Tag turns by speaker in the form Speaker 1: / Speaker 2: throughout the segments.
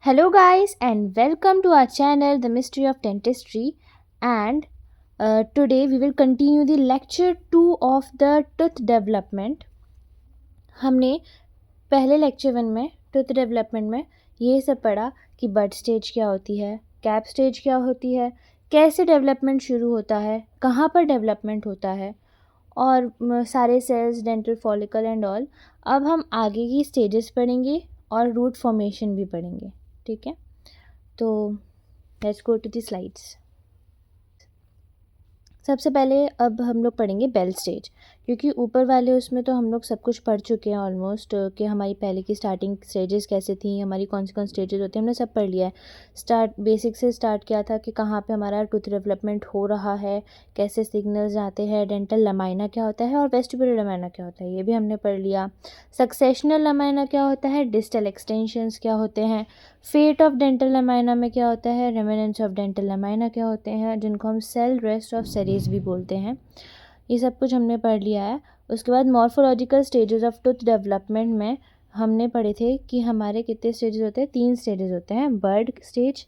Speaker 1: Hello, guys, and welcome to our channel, The Mystery of Dentistry. And today we will continue the lecture 2 of the tooth development. हमने पहले lecture 1 में tooth development में ये सब पढ़ा कि बड stage क्या होती है, कैप स्टेज क्या होती है, कैसे डेवलपमेंट शुरू होता है, कहाँ पर डेवलपमेंट होता है और सारे cells, dental follicle and all. अब हम आगे की स्टेजेस पढ़ेंगे और रूट फॉर्मेशन भी पढ़ेंगे. ठीक है, तो let's go to the slides. सबसे पहले अब हम लोग पढ़ेंगे बेल स्टेज, क्योंकि ऊपर वाले उसमें तो हम लोग सब कुछ पढ़ चुके हैं ऑलमोस्ट, कि हमारी पहले की स्टार्टिंग स्टेजेस कैसे थी, हमारी कौन से स्टेजेस होते हैं, हमने सब पढ़ लिया है. बेसिक से स्टार्ट किया था कि कहाँ पे हमारा टूथ डेवलपमेंट हो रहा है, कैसे सिग्नल्स आते हैं, डेंटल लमाइना क्या होता है और वेस्टिबुलर लमाइना क्या होता है, ये भी हमने पढ़ लिया. सक्सेशनल लमाइना क्या होता है, डिस्टल एक्सटेंशंस क्या होते हैं, फेट ऑफ डेंटल लमाइना में क्या होता है, रेमिनेंस ऑफ डेंटल लमाइना क्या होते हैं, जिनको हम सेल रेस्ट ऑफ सेरीज भी बोलते हैं. ये सब कुछ हमने पढ़ लिया है. उसके बाद morphological stages of tooth development में हमने पढ़े थे कि हमारे कितने स्टेजेस होते हैं, 3 स्टेजेस होते हैं, bud stage,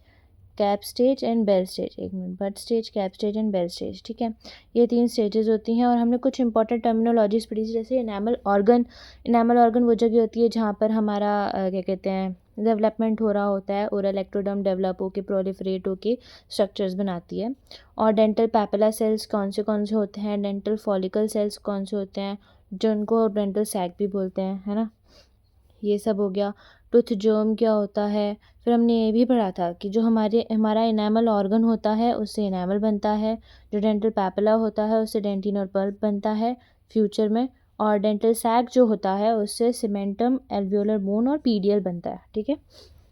Speaker 1: cap stage and bell stage. एक minute, bud stage, cap stage and bell stage. ठीक है, ये 3 स्टेजेस होती हैं. और हमने कुछ इंपॉर्टेंट टर्मिनोलॉजीज पढ़ी थी, जैसे इनेमल ऑर्गन वो जगह होती है जहाँ पर हमारा क्या कहते हैं डेवलपमेंट हो रहा होता है, ओरल एक्टोडर्म डेवलप होकर प्रोलिफरेट होकर स्ट्रक्चर्स बनाती है. और डेंटल पैपिला सेल्स कौन से होते हैं, डेंटल फॉलिकल सेल्स कौन से होते हैं, जिनको डेंटल सैक भी बोलते हैं, है ना. ये सब हो गया. टूथ जर्म क्या होता है. फिर हमने ये भी पढ़ा था कि जो हमारा इनेमल ऑर्गन होता है उससे इनेमल बनता है, जो डेंटल पैपिला होता है उससे डेंटिन और पल्प बनता है फ्यूचर में, और डेंटल सैक जो होता है उससे सीमेंटम, एल्वियोलर बोन और पीडियल बनता है. ठीक है,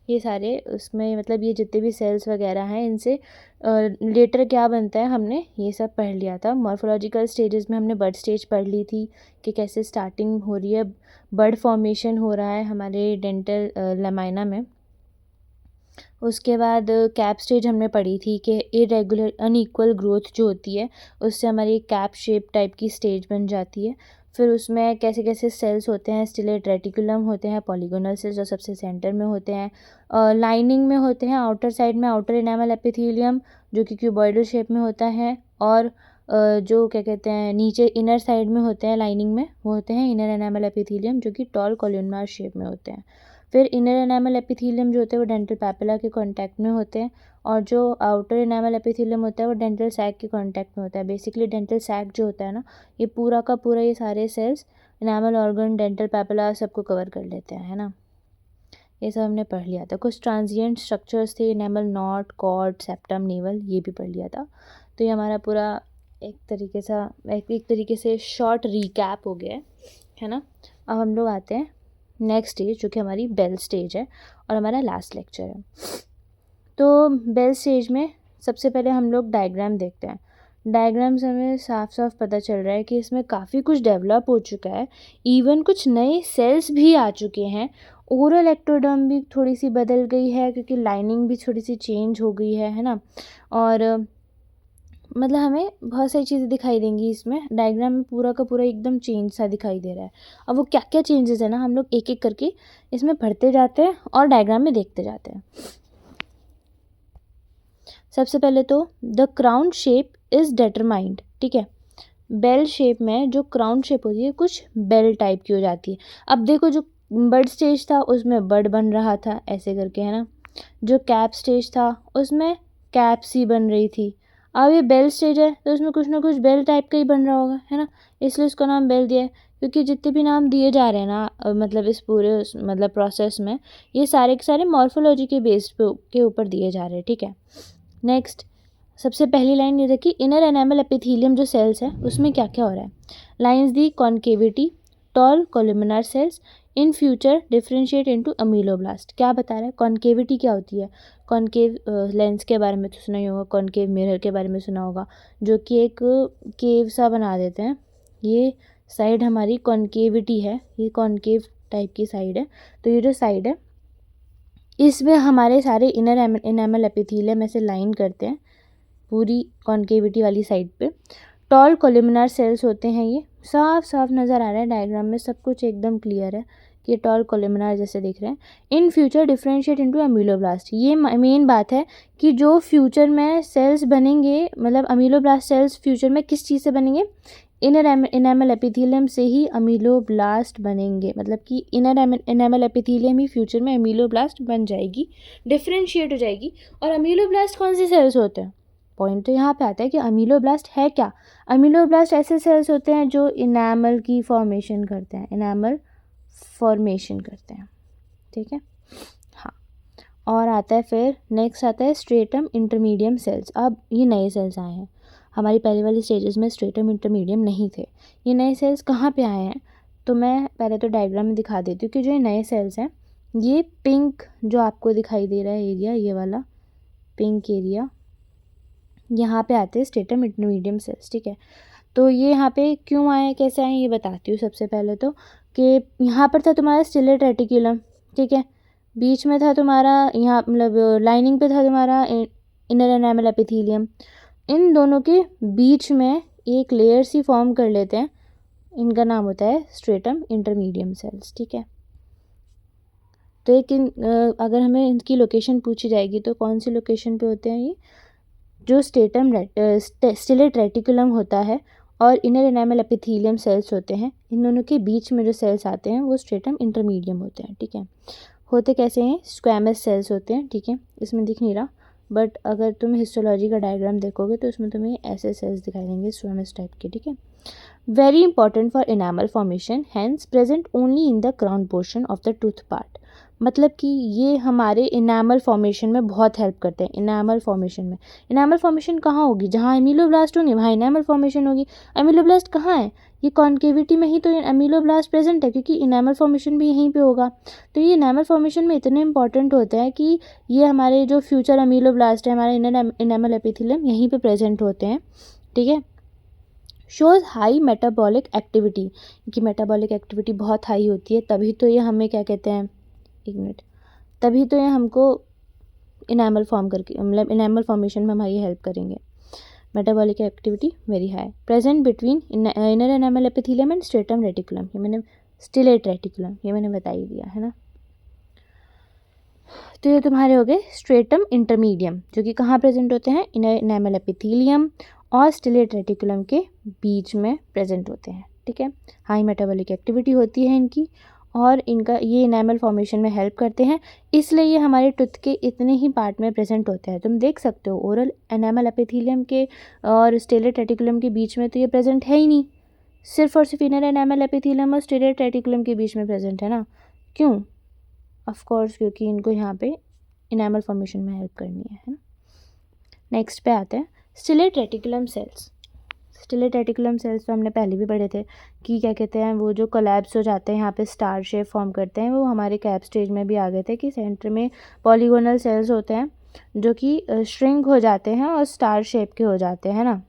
Speaker 1: ये सारे उसमें मतलब ये जितने भी सेल्स वगैरह हैं इनसे लेटर क्या बनता है हमने ये सब पढ़ लिया था. मॉर्फोलॉजिकल स्टेजेस में हमने बर्ड स्टेज पढ़ ली थी कि कैसे स्टार्टिंग हो रही है, बर्ड फॉर्मेशन हो रहा है हमारे डेंटल लमाइना में. उसके बाद कैप स्टेज हमने पढ़ी थी कि इरेगुलर अनइक्वल ग्रोथ जो होती है उससे हमारी कैप शेप टाइप की स्टेज बन जाती है. फिर उसमें कैसे कैसे सेल्स होते हैं, स्टिलेट रेटिकुलम होते हैं, पॉलीगोनल सेल्स जो सबसे सेंटर में होते हैं, लाइनिंग में होते हैं, आउटर साइड में आउटर इनेमल एपिथेलियम जो कि क्यूबॉइडल शेप में होता है, और जो क्या कहते हैं नीचे इनर साइड में होते हैं लाइनिंग में, वो होते हैं इनर एनामल एपिथेलियम जो कि टॉल कोलुमनार शेप में होते हैं. फिर इनर एनामल एपिथेलियम जो होते हैं वो डेंटल पैपिला के कांटेक्ट में होते हैं, और जो आउटर एनामल एपिथेलियम होता है वो डेंटल सैक के कांटेक्ट में होता है. बेसिकली डेंटल सैक जो होता है ना, ये पूरा का पूरा ये सारे cells enamel organ, dental papilla सबको कवर कर लेते हैं, है ना. ये सब हमने पढ़ लिया था. कुछ ट्रांजिएंट स्ट्रक्चर्स थे, enamel knot, cord, septum, navel, ये भी पढ़ लिया था. तो ये हमारा पूरा एक तरीके से शॉर्ट रिकैप हो गया है ना. अब हम लोग आते हैं नेक्स्ट स्टेज जो कि हमारी बेल स्टेज है और हमारा लास्ट लेक्चर है. तो बेल स्टेज में सबसे पहले हम लोग डायग्राम देखते हैं. डायग्राम से हमें साफ साफ पता चल रहा है कि इसमें काफ़ी कुछ डेवलप हो चुका है, इवन कुछ नए सेल्स भी आ चुके हैं. ओरल एक्टोडर्म भी थोड़ी सी बदल गई है क्योंकि लाइनिंग भी थोड़ी सी चेंज हो गई है ना. और मतलब हमें बहुत सारी चीज़ें दिखाई देंगी इसमें. डायग्राम में पूरा का पूरा एकदम चेंज सा दिखाई दे रहा है. अब वो क्या क्या चेंजेस है ना, हम लोग एक एक करके इसमें पढ़ते जाते हैं और डायग्राम में देखते जाते हैं. सबसे पहले तो the crown shape is determined. ठीक है, बेल शेप में जो क्राउन शेप होती है कुछ बेल टाइप की हो जाती है. अब देखो जो बर्ड स्टेज था उसमें बर्ड बन रहा था ऐसे करके, है ना. जो कैप स्टेज था उसमें कैप सी बन रही थी. अब ये बेल स्टेज है तो उसमें कुछ ना कुछ बेल टाइप का ही बन रहा होगा, है ना, इसलिए उसका नाम बेल दिया है. क्योंकि जितने भी नाम दिए जा रहे हैं ना मतलब इस पूरे मतलब प्रोसेस में ये सारे के सारे मॉर्फोलॉजी के बेस पे के ऊपर दिए जा रहे हैं. ठीक है, नेक्स्ट सबसे पहली लाइन ये देखिए, इनर एनामल एपिथेलियम जो सेल्स है उसमें क्या क्या हो रहा है. Lines the concavity, tall columnar cells in future differentiate into ameloblast. क्या बता रहा है, कॉन्केविटी क्या होती है. कॉन्केव लेंस के बारे में तो सुना ही होगा, कॉन्केव मिरर के बारे में सुना होगा, जो कि एक केव सा बना देते हैं. ये साइड हमारी कॉन्केविटी है, ये कॉन्केव टाइप की साइड है. तो ये जो साइड है इसमें हमारे सारे इनर एनामल एपिथेलियम ऐसे लाइन करते हैं पूरी कॉन्केविटी वाली साइड पे. टॉल कोलुमिनार सेल्स होते हैं. ये साफ साफ नज़र आ रहा है डायग्राम में, सब कुछ एकदम क्लियर है कि टॉल कोलुमिनार जैसे दिख रहे हैं, इन फ्यूचर डिफ्रेंशिएट इनटू अमीलोब्लास्ट। ये मेन बात है कि जो फ्यूचर में सेल्स बनेंगे, मतलब अमीलोब्लास्ट सेल्स फ्यूचर में किस चीज़ से बनेंगे, इनर इनेमल एपिथेलियम से ही अमीलोब्लास्ट बनेंगे। मतलब कि इनर इनेमल एपिथेलियम ही फ्यूचर में अमीलोब्लास्ट बन जाएगी, डिफ्रेंशिएट हो जाएगी। और अमीलोब्लास्ट कौन से सेल्स होते हैं, पॉइंट तो यहाँ पे आता है कि अमीलोब्लास्ट है क्या। अमीलोब्लास्ट ऐसे सेल्स होते हैं जो इनेमल की फॉर्मेशन करते हैं, इनेमल फॉर्मेशन करते हैं, ठीक है। हाँ, और आता है फिर नेक्स्ट आता है स्ट्रेटम इंटरमीडियम सेल्स। अब ये नए सेल्स आए हैं, हमारी पहले वाली स्टेजेस में स्ट्रेटम इंटरमीडियम नहीं थे। ये नए सेल्स कहाँ पे आए हैं, तो मैं पहले तो डायग्राम में दिखा देती हूँ कि जो ये नए सेल्स हैं, ये पिंक जो आपको दिखाई दे रहा है एरिया, ये वाला पिंक एरिया, यहाँ पे आते हैं स्ट्रेटम इंटरमीडियम सेल्स, ठीक है। तो ये यहाँ पे क्यों आए, कैसे आए, ये बताती हूँ। सबसे पहले तो कि यहाँ पर था तुम्हारा स्टिलेट रेटिकुलम, ठीक है, बीच में था तुम्हारा, यहाँ मतलब लाइनिंग पे था तुम्हारा इनर एनामल एपिथेलियम। इन दोनों के बीच में एक लेयर सी फॉर्म कर लेते हैं, इनका नाम होता है स्ट्रेटम इंटरमीडियम सेल्स, ठीक है। तो एक अगर हमें इनकी लोकेशन पूछी जाएगी तो कौन सी लोकेशन पे होते हैं ये, जो स्टिलेट रेटिकुलम होता है और इनर एनामल एपिथेलियम सेल्स होते हैं, इन दोनों के बीच में जो सेल्स आते हैं वो स्ट्रेटम इंटरमीडियम होते हैं, ठीक है। होते कैसे हैं, स्क्वैमस सेल्स होते हैं, ठीक है, इसमें दिख नहीं रहा, बट अगर तुम हिस्टोलॉजी का डायग्राम देखोगे तो उसमें तुम्हें ऐसे सेल्स दिखाई देंगे स्क्वैमस टाइप के, ठीक है। Very important for enamel formation, hence present only in the crown portion of the tooth part. मतलब कि ये हमारे इनामल फॉर्मेशन में बहुत हेल्प करते हैं। इनामल फॉर्मेशन में, इनामल फॉर्मेशन कहाँ होगी, जहाँ अमीलोब्लास्ट होंगे वहाँ इनामल फॉर्मेशन होगी। अमीलोब्लास्ट कहाँ है, ये कॉन्केविटी में ही तो अमीलोब्लास्ट प्रेजेंट है, क्योंकि इनामल फॉर्मेशन भी यहीं पे होगा। तो ये इनामल फॉर्मेशन में इतने इंपॉर्टेंट होते हैं कि ये हमारे जो फ्यूचर अमीलोब्लास्ट है, हमारे इनामल एपिथेलियम यहीं पे प्रेजेंट होते हैं, ठीक है। शोज़ हाई मेटाबॉलिक एक्टिविटी, इनकी मेटाबॉलिक एक्टिविटी बहुत हाई होती है, तभी तो ये हमें क्या कहते हैं, एक मिनट, तभी तो ये हमको इनामल फॉर्म करके, मतलब इनामल फॉर्मेशन में हमारी हेल्प करेंगे। Metabolic activity very high, present between inner enamel epithelium and stratum reticulum, ये मैंने स्टिलेट रेटिकुलम, ये मैंने बता ही दिया है ना। तो ये तुम्हारे हो गए स्ट्रेटम इंटरमीडियम, जो कि कहाँ प्रेजेंट होते हैं, इनर एनामल एपिथेलियम और स्टिलेट रेटिकुलम के बीच में प्रेजेंट होते हैं, ठीक है। हाई मेटाबॉलिक एक्टिविटी होती है इनकी, और इनका ये इनामल फॉर्मेशन में हेल्प करते हैं, इसलिए ये हमारे टूथ के इतने ही पार्ट में प्रेजेंट होते हैं। तुम देख सकते हो ओरल एनामल एपिथेलियम के और स्टिलेट रेटिकुलम के बीच में तो ये प्रेजेंट है ही नहीं, सिर्फ और सिर्फ इनर एनामल एपिथेलियम और स्टिलेट रेटिकुलम के बीच में प्रेजेंट है ना। क्यों, ऑफ कोर्स क्योंकि इनको यहाँ पे इनामल फॉर्मेशन में हेल्प करनी है ना। नेक्स्ट पे आते हैं stellate reticulum cells. Stellate reticulum cells तो हमने पहले भी पढ़े थे कि क्या कहते हैं, वो जो कोलैप्स हो जाते हैं यहाँ पे स्टार शेप फॉर्म करते हैं, वो हमारे कैप स्टेज में भी आ गए थे कि सेंटर में पॉलीगोनल सेल्स होते हैं जो कि श्रिंक हो जाते हैं और स्टार शेप के हो जाते हैं ना।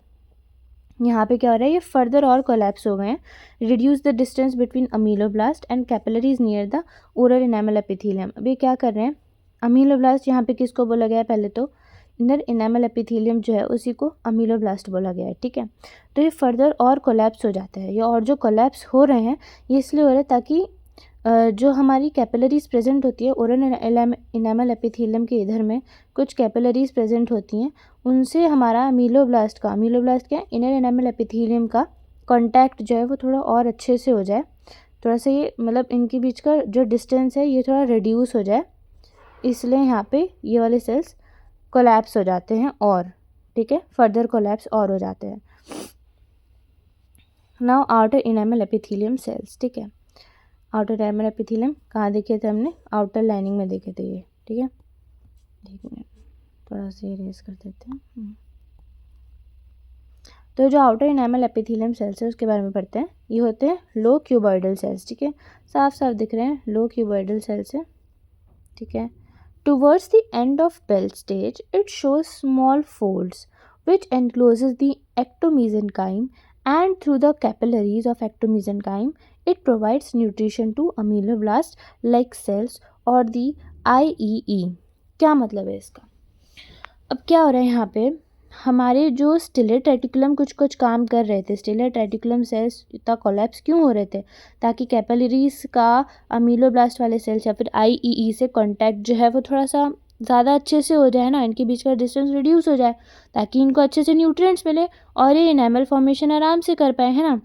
Speaker 1: यहाँ पे क्या हो रहा है, ये फर्दर और कोलैप्स हो गए हैं, reduce the distance between ameloblast and capillaries near the oral enamel epithelium. अभी क्या कर रहे हैं, अमीलोब्लास्ट यहाँ पे किसको बोला गया है, पहले तो इनर इनामल एपिथेलियम जो है उसी को अमीलोब्लास्ट बोला गया है, ठीक है। तो ये फर्दर और कोलैप्स हो जाता है, ये और जो कोलैप्स हो रहे हैं ये इसलिए हो रहे हैं ताकि जो हमारी कैपिलरीज प्रेजेंट होती है ओरल इनामल एपिथेलियम के इधर में कुछ कैपिलरीज प्रेजेंट होती हैं, उनसे हमारा अमीलोब्लास्ट क्या है, इनर एनामल एपिथेलियम का कांटेक्ट जो है वो थोड़ा और अच्छे से हो जाए, थोड़ा सा ये मतलब इनके बीच का जो डिस्टेंस है ये थोड़ा रिड्यूस हो जाए, इसलिए यहाँ पे ये वाले सेल्स कोलैप्स हो जाते हैं और, ठीक है, फर्दर कोलैप्स और हो जाते हैं। Now outer enamel epithelium cells, ठीक है। आउटर इनामल एपिथेलियम कहाँ देखे थे हमने, आउटर लाइनिंग में देखे थे ये, ठीक है। एक मिनट थोड़ा सा इरेज कर देते हैं। तो जो आउटर इनामल एपिथेलियम सेल्स है उसके बारे में पढ़ते हैं। ये होते हैं लो क्यूबॉइडल सेल्स, ठीक है, साफ साफ दिख रहे हैं, लो क्यूबॉइडल सेल्स है, ठीक है। Towards the end of bell stage it shows small folds which encloses the ectomesenchyme, and through the capillaries of ectomesenchyme it provides nutrition to ameloblast like cells or the IEE। क्या मतलब है इसका, अब क्या हो रहा है यहाँ पे, हमारे जो स्टिलेट रेटिकुलम कुछ कुछ काम कर रहे थे, स्टिलेट रेटिकुलम सेल्स इतना कोलैप्स क्यों हो रहे थे, ताकि कैपिलरीज का अमीलोब्लास्ट वाले सेल्स या फिर आईईई से कांटेक्ट जो है वो थोड़ा सा ज़्यादा अच्छे से हो जाए ना, इनके बीच का डिस्टेंस रिड्यूस हो जाए, ताकि इनको अच्छे से न्यूट्रिएंट्स मिले और ये इनेमल फॉर्मेशन आराम से कर पाए, है ना।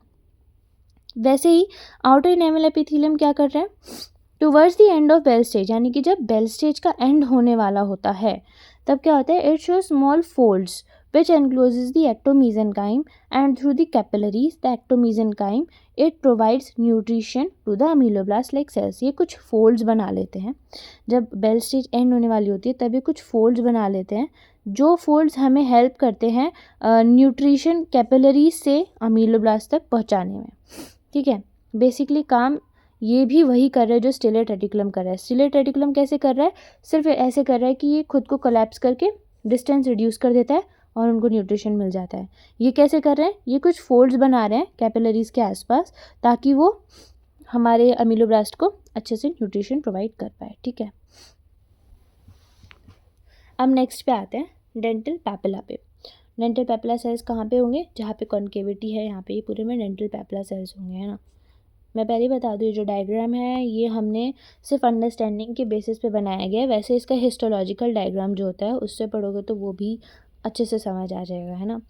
Speaker 1: वैसे ही आउटर इनेमल एपिथेलियम क्या कर रहे हैं, towards the end of bell stage, यानी कि जब बेल स्टेज का एंड होने वाला होता है तब क्या होता है, it show small folds which encloses the ectomesenchyme and through the capillaries the ectomesenchyme it provides nutrition to the ameloblast like cells। ये कुछ folds बना लेते हैं, जब बेल स्टेज एंड होने वाली होती है तभी कुछ folds बना लेते हैं, जो folds हमें हेल्प करते हैं न्यूट्रिशन कैपिलरीज से अमीलोब्लास्ट तक पहुंचाने में, ठीक है। बेसिकली काम ये भी वही कर रहा है जो स्टिलेट रेटिकुलम कर रहा है। स्टिलेट रेटिकुलम कैसे कर रहा है, सिर्फ ऐसे कर रहा है कि ये खुद को कोलैप्स करके डिस्टेंस रिड्यूस कर देता है और उनको न्यूट्रिशन मिल जाता है। ये कैसे कर रहे हैं, ये कुछ फोल्ड्स बना रहे हैं कैपिलरीज के आसपास, ताकि वो हमारे अमीलोब्लास्ट को अच्छे से न्यूट्रिशन प्रोवाइड कर पाए, ठीक है। अब नेक्स्ट पे आते हैं डेंटल पैपिला पे। डेंटल पैपिला सेल्स कहाँ पे होंगे, जहाँ पे कॉन्केविटी है यहाँ पे ये पूरे में डेंटल पैपिला सेल्स होंगे, है ना। मैं पहले ही बता दूँ, ये जो डायग्राम है ये हमने सिर्फ अंडरस्टैंडिंग के बेसिस पे बनाया गया है, वैसे इसका हिस्टोलॉजिकल डायग्राम जो होता है उससे पढ़ोगे तो वो भी अच्छे से समझ आ जाएगा, है ना।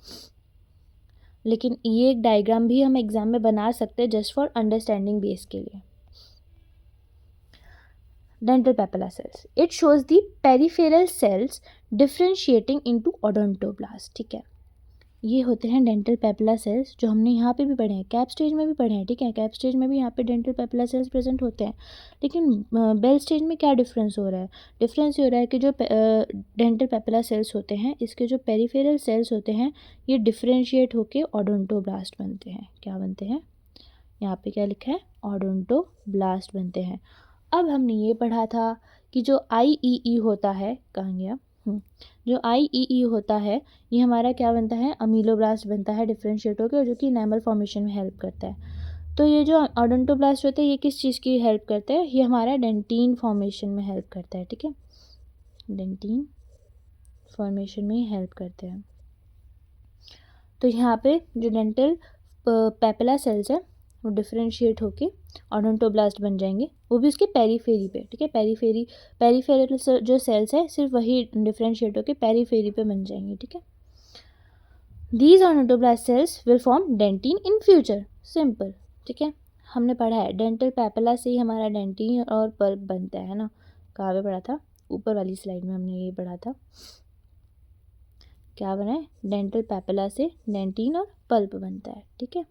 Speaker 1: लेकिन ये एक डायग्राम भी हम एग्जाम में बना सकते हैं जस्ट फॉर अंडरस्टैंडिंग बेस के लिए। Dental papilla cells, it shows the peripheral cells differentiating into odontoblast, ठीक है। ये होते हैं डेंटल पैपिला सेल्स, जो हमने यहाँ पे भी पढ़े हैं, कैप स्टेज में भी पढ़े हैं, ठीक है। कैप स्टेज में भी यहाँ पे डेंटल पैपिला सेल्स प्रेजेंट होते हैं, लेकिन बेल स्टेज में क्या डिफरेंस हो रहा है, डिफरेंस ये हो रहा है कि जो डेंटल पैपिला सेल्स होते हैं इसके जो पेरिफेरल सेल्स होते हैं ये डिफ्रेंशिएट होके ओडोंटोब्लास्ट बनते हैं। क्या बनते हैं, यहाँ पे क्या लिखा है, ओडोंटोब्लास्ट बनते हैं। अब हमने ये पढ़ा था कि जो आईईई होता है, कहाँ गया, जो आईईई होता है ये हमारा क्या बनता है, अमीलोब्लास्ट बनता है डिफ्रेंशिएट होकर, जो कि इनेमल फॉर्मेशन में हेल्प करता है। तो ये जो ओडोंटोब्लास्ट होता है ये किस चीज़ की हेल्प करता है, ये हमारा डेंटिन फॉर्मेशन में हेल्प करता है, ठीक है। डेंटिन फॉर्मेशन में हेल्प करते हैं। तो यहाँ पे जो डेंटल पैपिला सेल्स है वो डिफ्रेंशिएट होके ओडोंटोब्लास्ट बन जाएंगे, वो भी उसके पेरीफेरी पे, ठीक है। पेरीफेरल जो सेल्स है सिर्फ वही डिफ्रेंशिएट होके पेरीफेरी पे बन जाएंगे, ठीक है। These odontoblast cells will form dentin in future, simple, ठीक है। हमने पढ़ा है डेंटल पैपिला से ही हमारा डेंटिन और पल्प बनता है ना। कहाँ पे पढ़ा था, ऊपर वाली स्लाइड में हमने ये पढ़ा था, क्या बना है, डेंटल पैपिला से डेंटिन और पल्प बनता है, ठीक है।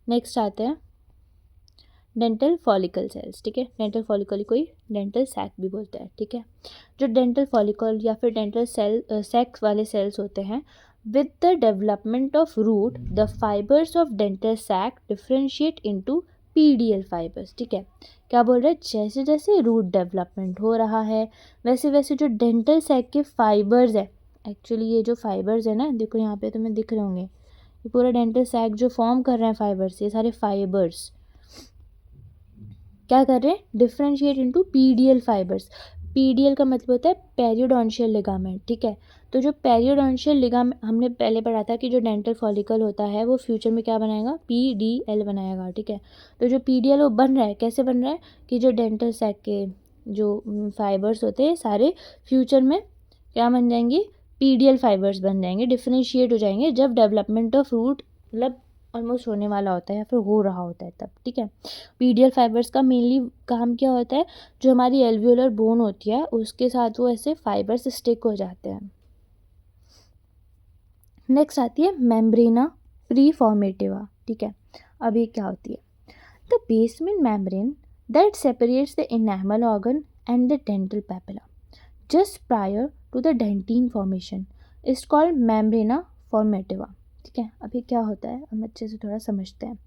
Speaker 1: नेक्स्ट आते हैं डेंटल फॉलिकल सेल्स, ठीक है। डेंटल फॉलिकल कोई डेंटल सैक भी बोलता है, ठीक है। जो डेंटल फॉलिकल या फिर डेंटल सैक वाले सेल्स होते हैं, with the development of root the fibres of dental sac differentiate into PDL fibres, ठीक है। क्या बोल रहे हैं, जैसे जैसे रूट डेवलपमेंट हो रहा है वैसे वैसे जो डेंटल सैक के फाइबर्स है, एक्चुअली ये जो फाइबर्स है ना, देखो यहाँ पे तुम्हें दिख रहे होंगे, ये पूरा डेंटल सैक जो फॉर्म कर रहे हैं फाइबर्स, ये सारे फाइबर्स क्या कर रहे हैं, डिफ्रेंशिएट इनटू पीडियल फाइबर्स। पीडियल का मतलब होता है पेरियोडोंशियल लिगामेंट, ठीक है। तो जो पेरियोडोंशियल लिगामेंट हमने पहले पढ़ा था कि जो डेंटल फॉलिकल होता है वो फ्यूचर में क्या बनाएगा, पीडीएल बनाएगा, ठीक है। तो जो पीडीएल वो बन रहा है, कैसे बन रहा है कि जो डेंटल सैक के जो फाइबर्स होते हैं सारे फ्यूचर में क्या बन जाएंगे, पीडियल फाइबर्स बन जाएंगे, डिफ्रेंशिएट हो जाएंगे जब डेवलपमेंट ऑफ रूट मतलब ऑलमोस्ट होने वाला होता है या फिर हो रहा होता है तब, ठीक है। पीडियल फाइबर्स का मेनली काम क्या होता है, जो हमारी एल्वियोलर बोन होती है उसके साथ वो ऐसे फाइबर्स स्टिक हो जाते हैं। नेक्स्ट आती है मेम्ब्रेना प्रीफॉर्मेटिवा, ठीक है। अब ये क्या होती है, the basement membrane that separates the enamel organ and the dental papilla just prior to the dentin formation is called membrana formativa, ठीक है। अभी क्या होता है हम अच्छे से थोड़ा समझते हैं।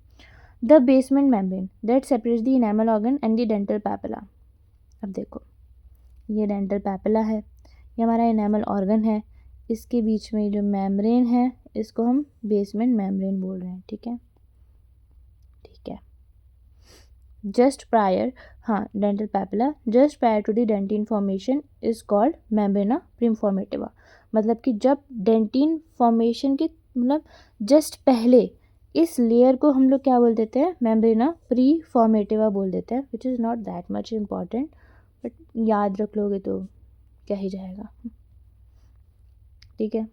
Speaker 1: The basement membrane that separates the enamel organ and the dental papilla, अब देखो ये डेंटल पैपिला है, ये हमारा इनेमल ऑर्गन है, इसके बीच में जो मेम्ब्रेन है इसको हम बेसमेंट मेम्ब्रेन बोल रहे हैं, ठीक है, ठीक है। जस्ट प्रायर, हाँ dental papilla just prior to the dentin formation is called membrana preformativa, मतलब कि जब डेंटिन फॉर्मेशन के मतलब जस्ट पहले इस लेयर को हम लोग क्या बोल देते हैं, मेम्ब्रेना प्री फॉर्मेटिवा बोल देते हैं, which is not that much important, but याद रख लोगे तो क्या ही जाएगा, ठीक है।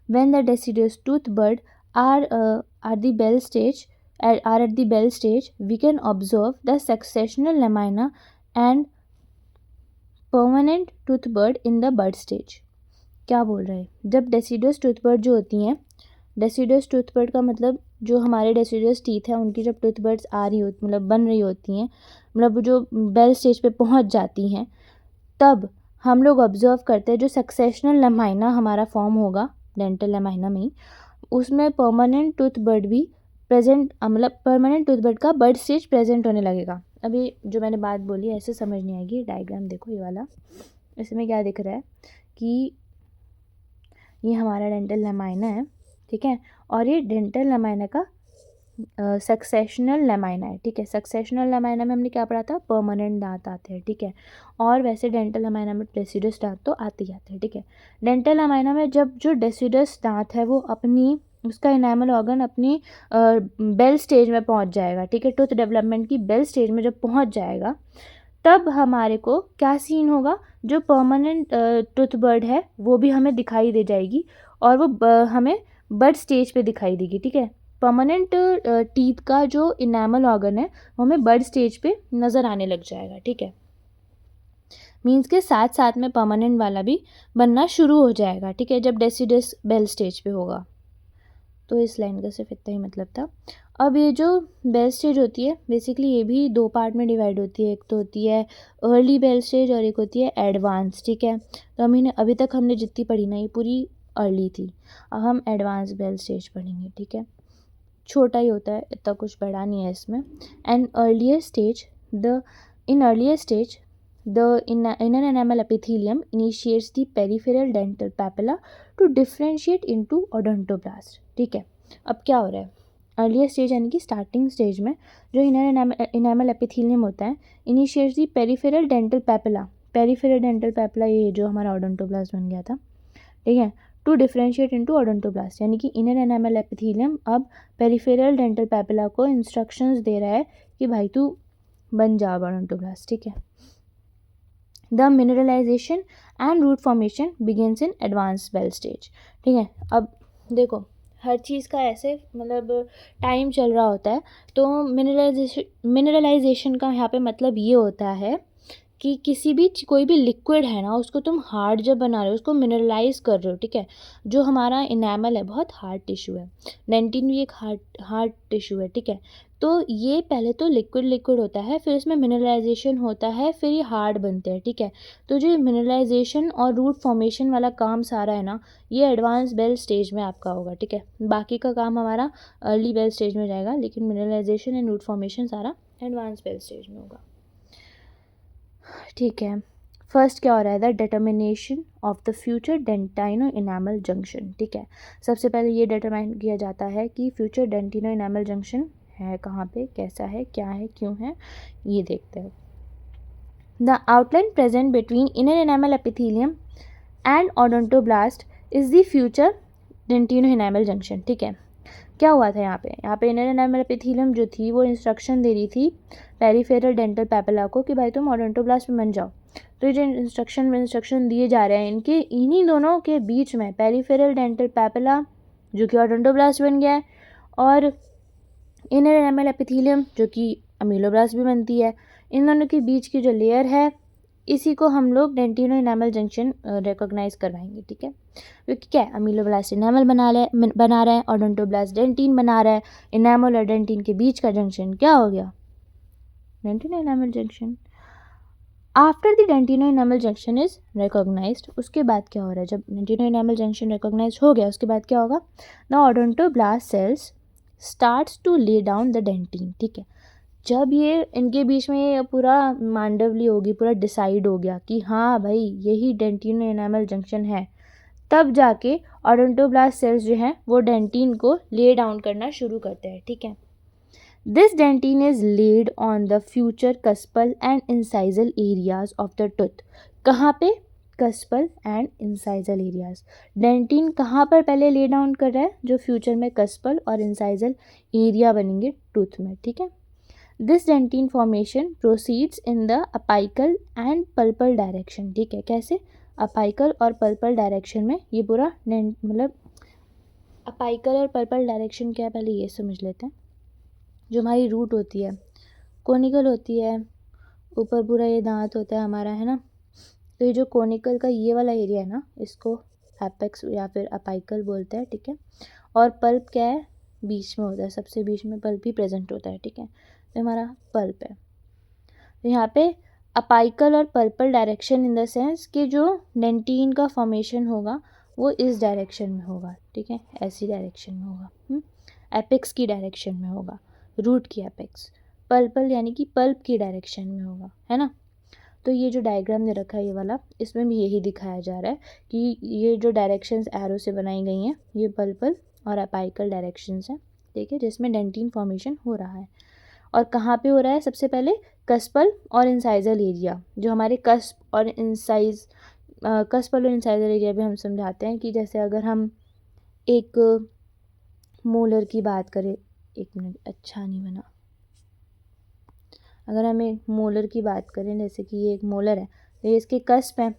Speaker 1: When the deciduous tooth bud are at the bell stage, we can observe the successional lamina and permanent tooth bud in the bud stage. क्या बोल रहे हैं, जब deciduous tooth bud जो होती हैं, deciduous tooth bud का मतलब जो हमारे deciduous teeth हैं उनकी जब tooth buds आ रही होती मतलब बन रही होती हैं, मतलब जो bell stage पे पहुंच जाती हैं, तब हम लोग ऑब्जर्व करते हैं जो सक्सेशनल लमाइना हमारा फॉर्म होगा डेंटल लमाइना में ही, उसमें परमानेंट टूथ बड भी प्रेजेंट, मतलब परमानेंट टूथ बड का बड स्टेज प्रेजेंट होने लगेगा। अभी जो मैंने बात बोली ऐसे समझ नहीं आएगी, डायग्राम देखो ये वाला, इसमें क्या दिख रहा है कि ये हमारा डेंटल लमाइना है, ठीक है, और ये डेंटल लमाइना का सक्सेशनल लमाइना है, ठीक है। सक्सेशनल लमाइना में हमने क्या पढ़ा था, परमानेंट दांत आते हैं, ठीक है, और वैसे डेंटल लमाइना में डेसिडस दांत तो आते ही आते हैं, ठीक है। डेंटल लमाइना में जब जो डेसिडस दांत है वो अपनी उसका इनेमल ऑर्गन अपनी बेल स्टेज में पहुंच जाएगा, ठीक है, टूथ डेवलपमेंट की बेल स्टेज में जब पहुंच जाएगा तब हमारे को क्या सीन होगा, जो परमानेंट टूथ बर्ड है वो भी हमें दिखाई दे जाएगी और वो हमें बर्ड स्टेज पे दिखाई देगी, ठीक है। परमानेंट टीथ का जो इनेमल ऑर्गन है वो हमें बर्ड स्टेज पे नज़र आने लग जाएगा, ठीक है। मीन्स के साथ साथ में परमानेंट वाला भी बनना शुरू हो जाएगा, ठीक है, जब डेसिडस बेल स्टेज पे होगा। तो इस लाइन का सिर्फ इतना ही मतलब था। अब ये जो बेल स्टेज होती है बेसिकली ये भी दो पार्ट में डिवाइड होती है, एक तो होती है अर्ली बेल स्टेज और एक होती है एडवांस, ठीक है। तो हमने अभी तक हमने जितनी पढ़ी ना ये पूरी अर्ली थी, अब हम एडवांस बेल स्टेज पढ़ेंगे, ठीक है। छोटा ही होता है, इतना कुछ बड़ा नहीं है इसमें। And earlier stage in earlier stage the inner enamel epithelium initiates the peripheral dental papilla to differentiate into odontoblast, ठीक है। अब क्या हो रहा है, अर्लियर स्टेज यानी कि स्टार्टिंग स्टेज में जो इनर एनामल एपिथेलियम होता है initiates the peripheral dental papilla, peripheral dental papilla ये जो हमारा ओडोंटोब्लास्ट बन गया था, ठीक है, टू डिफ्रेंशिएट इनटू ओडोंटोब्लास्ट, यानी कि इनर एनामल एपिथेलियम अब पेरिफेरल डेंटल पैपिला को इंस्ट्रक्शंस दे रहा है कि भाई तू बन जा ओडोंटोब्लास्ट, ठीक है। The mineralisation and root formation begins in advance bell stage, ठीक है। अब देखो हर चीज़ का ऐसे मतलब टाइम चल रहा होता है, तो मिनरलाइजेशन का यहाँ पे मतलब ये होता है कि किसी भी कोई भी लिक्विड है ना उसको तुम हार्ड जब बना रहे हो उसको मिनरलाइज कर रहे हो, ठीक है। जो हमारा इनेमल है बहुत हार्ड टिश्यू है, डेंटिन भी एक हार्ड टिश्यू है, ठीक है। तो ये पहले तो लिक्विड होता है, फिर इसमें मिनरलाइजेशन होता है, फिर ये हार्ड बनते हैं, ठीक है। तो जो मिनरलाइजेशन और रूट फॉर्मेशन वाला काम सारा है ना ये एडवांस बेल स्टेज में आपका होगा, ठीक है। बाकी का काम हमारा अर्ली बेल स्टेज में जाएगा, लेकिन मिनरलाइजेशन एंड रूट फॉर्मेशन सारा एडवांस बेल स्टेज में होगा, ठीक है। फर्स्ट क्या हो रहा है, the determination of the future dentino enamel junction, ठीक है। सबसे पहले ये डिटरमाइन किया जाता है कि फ्यूचर डेंटिनो इनेमल जंक्शन है कहाँ पे, कैसा है, क्या है, क्यों है, ये देखते हैं। The outline present between inner enamel epithelium and odontoblast is the future dentino enamel junction, ठीक है। क्या हुआ था यहाँ पे इनर एनामल एपिथेलियम जो थी वो इंस्ट्रक्शन दे रही थी पेरिफेरल डेंटल पैपिला को कि भाई तुम ओडोंटोब्लास्ट में बन जाओ। तो ये जो इंस्ट्रक्शन दिए जा रहे हैं इनके इन्हीं दोनों के बीच में पेरिफेरल डेंटल पैपिला जो कि ओडोंटोब्लास्ट बन गया है और इनर एनामल एपिथेलियम जो कि अमीलोब्लास्ट भी बनती है, इन दोनों के बीच की जो लेयर है इसी को हम लोग डेंटिनो इनेमल जंक्शन रिकॉग्नाइज करवाएंगे, ठीक है। क्योंकि क्या है अमीलोब्लास्ट इनेमल बना रहा है ओडोंटोब्लास्ट डेंटिन बना रहा है, इनेमल और डेंटिन के बीच का जंक्शन क्या हो गया, dentino enamel junction. After the dentino enamel junction is recognised, उसके बाद क्या हो रहा है, जब डेंटिनो इनेमल जंक्शन रिकॉग्नाइज हो गया उसके बाद क्या होगा, the odontoblast cells starts to lay down the dentin, ठीक है। जब ये इनके बीच में ये पूरा मांडवली होगी, पूरा डिसाइड हो गया कि हाँ भाई यही डेंटिनो इनेमल जंक्शन है, तब जाके ओडोंटोब्लास्ट सेल्स जो हैं वो डेंटिन को ले डाउन करना शुरू करते हैं, ठीक है। This dentin is laid on the future cuspal and incisal areas of the tooth, कहाँ पे, cuspal and incisal areas. Dentin कहाँ पर पहले ले डाउन कर रहा है, जो फ्यूचर में कस्पल और इंसाइजल एरिया बनेंगे टूथ में, ठीक है। This dentin formation proceeds in the apical and pulpal direction, ठीक है। कैसे, अपाइकल और पल्पल डायरेक्शन में ये पूरा मतलब अपाइकल और पल्पल डायरेक्शन क्या है पहले ये समझ लेते हैं। जो हमारी रूट होती है कोनिकल होती है, ऊपर पूरा ये दांत होता है हमारा, है ना। तो ये जो कोनिकल का ये वाला एरिया है ना, इसको एपेक्स या फिर अपाइकल बोलते हैं, ठीक है। और पल्प क्या है, बीच में होता है, सबसे बीच में पल्प ही प्रेजेंट होता है, ठीक है। तो हमारा पल्प है। तो यहाँ पे अपाइकल और पल्पल डायरेक्शन इन द सेंस कि जो डेंटिन का फॉर्मेशन होगा वो इस डायरेक्शन में होगा, ठीक है, ऐसी डायरेक्शन में होगा, एपेक्स की डायरेक्शन में होगा, रूट की एपेक्स। पल्पल यानी कि पल्प की डायरेक्शन में होगा, है ना। तो ये जो डायग्राम ने रखा है ये वाला, इसमें भी यही दिखाया जा रहा है कि ये जो डायरेक्शंस एरो से बनाई गई हैं ये पल्पल और अपाइकल डायरेक्शंस हैं, ठीक है, जिसमें डेंटिन फॉर्मेशन हो रहा है। और कहाँ पे हो रहा है, सबसे पहले कस्पल और इंसाइजल एरिया, जो हमारे कस्प और कस्पल और इंसाइजल एरिया भी हम समझाते हैं कि जैसे अगर हम एक मोलर की बात करें, एक मिनट, अच्छा नहीं बना, अगर हम एक मोलर की बात करें, जैसे कि ये एक मोलर है तो ये इसके कस्प है,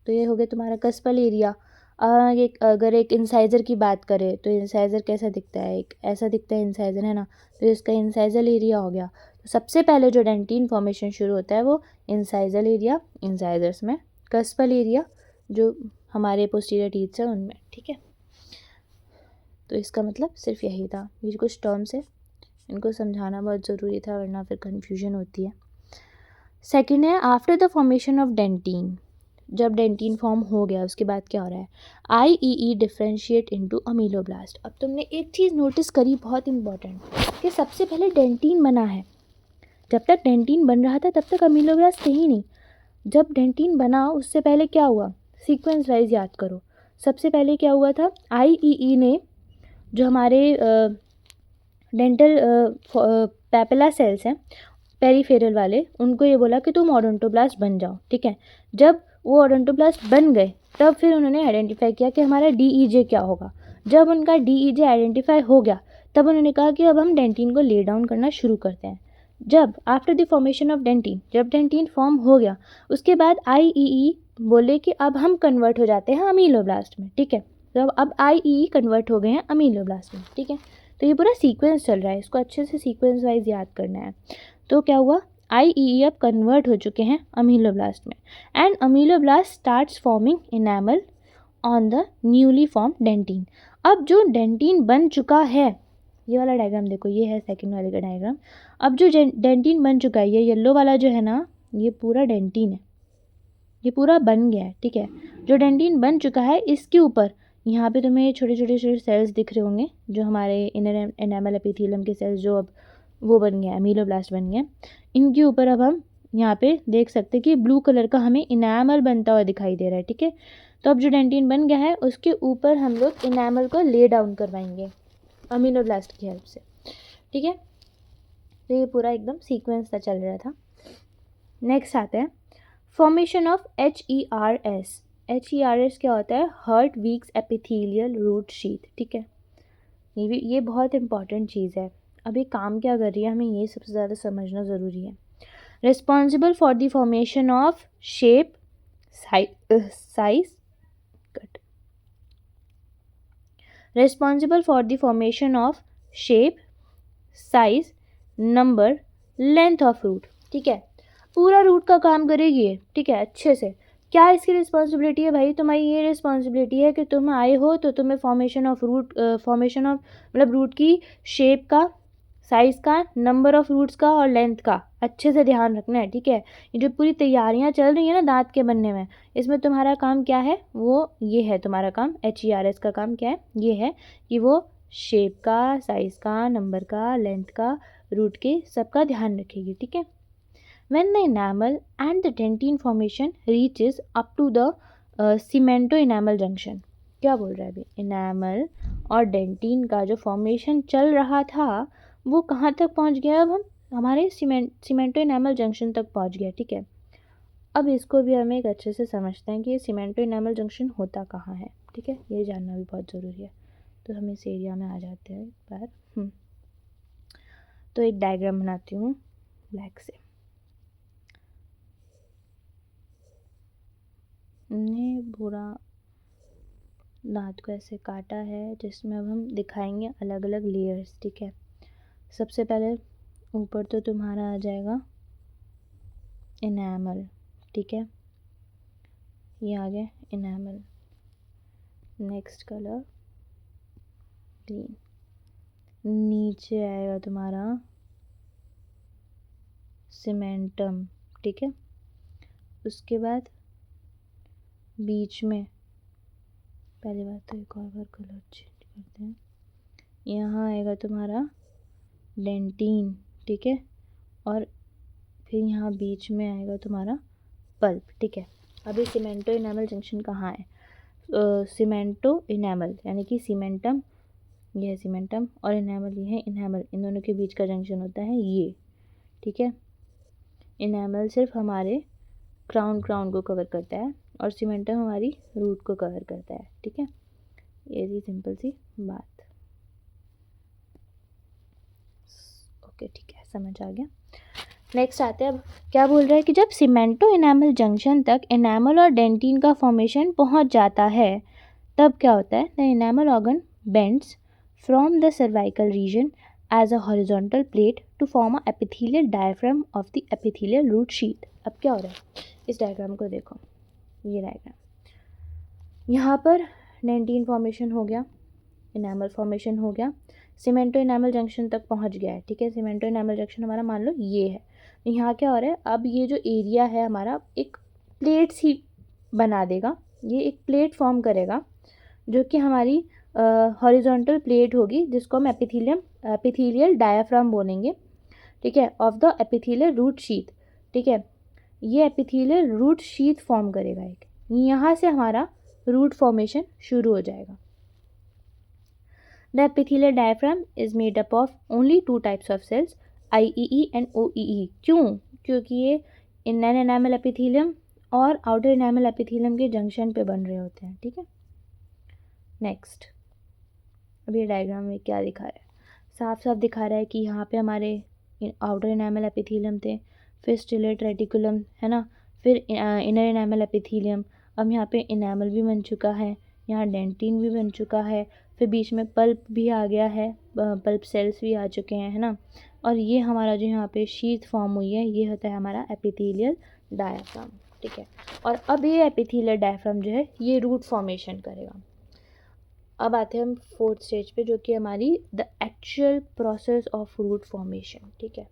Speaker 1: तो ये हो गया तुम्हारा कस्पल एरिया। अगर एक इंसाइजर की बात करें तो इंसाइजर कैसा दिखता है, एक ऐसा दिखता है इंसाइजर, है ना। तो इसका इंसाइजल एरिया हो गया। तो सबसे पहले जो डेंटिन फॉर्मेशन शुरू होता है वो इंसाइजल एरिया, इंसाइजर्स में, कस्पल एरिया जो हमारे पोस्टीरियर टीथ है उनमें, ठीक है। तो इसका मतलब सिर्फ यही था, ये कुछ टर्म्स है, इनको समझाना बहुत ज़रूरी था वरना फिर कन्फ्यूजन होती है। सेकेंड है after the formation of dentin, जब डेंटिन फॉर्म हो गया उसके बाद क्या हो रहा है, IEE डिफ्रेंशिएट इनटू अमीलोब्लास्ट। अब तुमने एक चीज़ नोटिस करी बहुत इंपॉर्टेंट, कि सबसे पहले डेंटिन बना है, जब तक डेंटिन बन रहा था तब तक अमीलोब्लास्ट थे ही नहीं। जब डेंटिन बना उससे पहले क्या हुआ, सीक्वेंस वाइज याद करो। सबसे पहले क्या हुआ था, IEE ने जो हमारे डेंटल पैपिला सेल्स हैं पेरीफेरल वाले, उनको ये बोला कि तुम ओडोंटोब्लास्ट बन जाओ, ठीक है। जब वो ओडोंटोब्लास्ट बन गए तब फिर उन्होंने आइडेंटिफाई किया कि हमारा DEJ क्या होगा। जब उनका DEJ आइडेंटिफाई हो गया तब उन्होंने कहा कि अब हम डेंटिन को ले डाउन करना शुरू करते हैं। जब after the formation of dentin, जब डेंटिन फॉर्म हो गया उसके बाद IEE बोले कि अब हम कन्वर्ट हो जाते हैं अमीलोब्लास्ट में, ठीक है। तो अब IEE कन्वर्ट हो गए हैं अमीलोब्लास्ट में, ठीक है। तो ये पूरा सीक्वेंस चल रहा है, इसको अच्छे से सीक्वेंस वाइज याद करना है। तो क्या हुआ, IEE अब कन्वर्ट हो चुके हैं अमीलोब्लास्ट में, and ameloblast starts forming enamel on the newly form dentin. अब जो डेंटिन बन चुका है, ये वाला डायग्राम देखो, ये है सेकंड वाले का डायग्राम। अब जो डेंटिन बन चुका है, ये येलो वाला जो है ना, ये पूरा डेंटिन है, ये पूरा बन गया है, ठीक है। जो डेंटिन बन चुका है इसके ऊपर यहाँ पे तुम्हें छोटे छोटे सेल्स दिख रहे होंगे, जो हमारे इनर एनामल एपिथेलियम के सेल्स, जो अब वो बन गया, अमीलोब्लास्ट बन गया। इनके ऊपर अब हम यहाँ पे देख सकते हैं कि ब्लू कलर का हमें इनामल बनता हुआ दिखाई दे रहा है, ठीक है। तो अब जो डेंटिन बन गया है उसके ऊपर हम लोग इनामल को ले डाउन करवाएंगे अमीलोब्लास्ट की हेल्प से, ठीक है। तो ये पूरा एकदम सीक्वेंस सा चल रहा था। नेक्स्ट आता है फॉर्मेशन ऑफ HERS। HERS क्या होता है, Hertwig's epithelial root sheath, ठीक है। ये बहुत इंपॉर्टेंट चीज़ है। अभी काम क्या कर रही है हमें ये सबसे ज़्यादा समझना ज़रूरी है। Responsible for the formation of shape, size, cut, responsible for the formation of shape, size, number, length of root, ठीक है। पूरा रूट का काम करेगी ये, ठीक है, अच्छे से। क्या इसकी रिस्पॉन्सिबिलिटी है भाई, तुम्हारी ये रिस्पॉन्सिबिलिटी है कि तुम आए हो तो तुम्हें फॉर्मेशन ऑफ मतलब रूट की शेप का, साइज़ का, नंबर ऑफ रूट्स का और लेंथ का अच्छे से ध्यान रखना है, ठीक है। ये जो पूरी तैयारियां चल रही है ना दांत के बनने में, इसमें तुम्हारा काम क्या है, वो ये है तुम्हारा काम, HERS का काम क्या है, ये है कि वो शेप का, साइज़ का, नंबर का, लेंथ का, रूट के सबका ध्यान रखेगी, ठीक है। When the enamel and the dentine formation reaches up to the cemento-enamel junction, क्या बोल रहा है अभी, इनामल और डेंटिन का जो फॉर्मेशन चल रहा था वो कहाँ तक पहुँच गया, अब हम हमारे सीमेंटो इनामल जंक्शन तक पहुँच गया, ठीक है। अब इसको भी हमें एक अच्छे से समझते हैं कि ये सीमेंटो इनेमल जंक्शन होता कहाँ है, ठीक है, ये जानना भी बहुत ज़रूरी है। तो हम इस एरिया में आ जाते हैं एक बार। तो एक डायग्राम बनाती हूँ ब्लैक से। हमने पूरा दांत को ऐसे काटा है जिसमें अब हम दिखाएंगे अलग अलग लेयर्स, ठीक है। सबसे पहले ऊपर तो तुम्हारा आ जाएगा इनेमल, ठीक है, ये आ गया इनेमल। Next colour green. नीचे आएगा तुम्हारा सीमेंटम, ठीक है। उसके बाद बीच में पहली बात तो एक और बार कलर चेंज करते हैं, यहाँ आएगा तुम्हारा डेंटिन, ठीक है। और फिर यहाँ बीच में आएगा तुम्हारा पल्प, ठीक है। अभी सीमेंटो इनेमल जंक्शन कहाँ है? सीमेंटो इनेमल यानी कि सीमेंटम, ये है सीमेंटम, और इनेमल ये है इनेमल, इन दोनों के बीच का जंक्शन होता है ये, ठीक है। इनेमल सिर्फ हमारे क्राउन को कवर करता है और सीमेंटम हमारी रूट को कवर करता है, ठीक है। ये थी सिंपल सी बात। ओके, ठीक है, समझ आ गया। नेक्स्ट आते हैं, अब क्या बोल रहा है कि जब सीमेंटो इनेमल जंक्शन तक इनेमल और डेंटिन का फॉर्मेशन पहुंच जाता है तब क्या होता है? The enamel organ bends from the cervical region as a horizontal plate to form a epithelial diaphragm of the epithelial root sheet. अब क्या हो रहा है, इस डायग्राम को देखो, ये डायग्राम, यहाँ पर डेंटिन फॉर्मेशन हो गया, इनेमल फॉर्मेशन हो गया, सीमेंटो इनेमल जंक्शन तक पहुँच गया है, ठीक है। सीमेंटो इनेमल जंक्शन हमारा मान लो ये है। यहाँ क्या हो रहा है, अब ये जो एरिया है हमारा एक प्लेट सी बना देगा, ये एक प्लेट फॉर्म करेगा जो कि हमारी हॉरिजॉन्टल प्लेट होगी, जिसको हम एपिथेलियल डायाफ्राम बोलेंगे, ठीक है, of the epithelial root sheath, ठीक है। ये एपिथेलियल रूट शीथ फॉर्म करेगा एक, यहाँ से हमारा रूट फॉर्मेशन शुरू हो जाएगा। The epithelial diaphragm is made up of only two types of cells, IEE and OEE. क्यों? क्योंकि ये इनर एनामल एपिथेलियम और आउटर एनामल एपिथेलियम के जंक्शन पे बन रहे होते हैं, ठीक है। नेक्स्ट, अब ये डायग्राम में क्या दिखा रहा है? साफ साफ दिखा रहा है कि यहाँ पे हमारे आउटर एनामल एपिथेलियम थे, फिर स्टिलेट रेटिकुलम है ना, फिर इनर एनामल एपिथेलियम, अब यहाँ पे इनेमल भी बन चुका है, यहाँ डेंटिन भी बन चुका है, फिर बीच में पल्प भी आ गया है, पल्प सेल्स भी आ चुके हैं, है ना। और ये हमारा जो यहाँ पे शीथ फॉर्म हुई है, ये होता है हमारा एपिथेलियल डायाफ्राम, ठीक है। और अब ये एपिथेलियल डायाफ्राम जो है ये रूट फॉर्मेशन करेगा। अब आते हैं हम फोर्थ स्टेज पे, जो कि हमारी the actual process of root formation, ठीक है।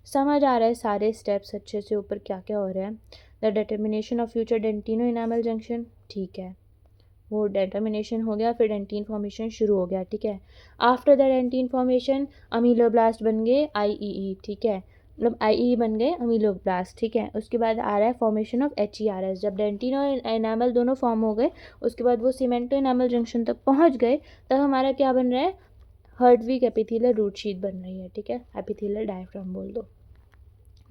Speaker 1: समझ आ रहा है सारे स्टेप्स अच्छे से ऊपर क्या क्या हो रहा है? The determination of future dentino enamel junction, ठीक है, वो डिटर्मिनेशन हो गया, फिर डेंटिन फॉर्मेशन शुरू हो गया, ठीक है। After the dentin formation ameloblast बन गए IEE, ठीक है, मतलब IEE बन गए अमीलोब्लास्ट, ठीक है। उसके बाद आ रहा है फॉर्मेशन ऑफ HERS। जब डेंटिन और एनामल दोनों फॉर्म हो गए, उसके बाद वो सीमेंटो एनामल जंक्शन तक पहुंच गए, तब हमारा क्या बन रहा है? हर्डविक एपिथेलियल रूट शीट बन रही है, ठीक है, एपिथेलियल डायफ्राम बोल दो।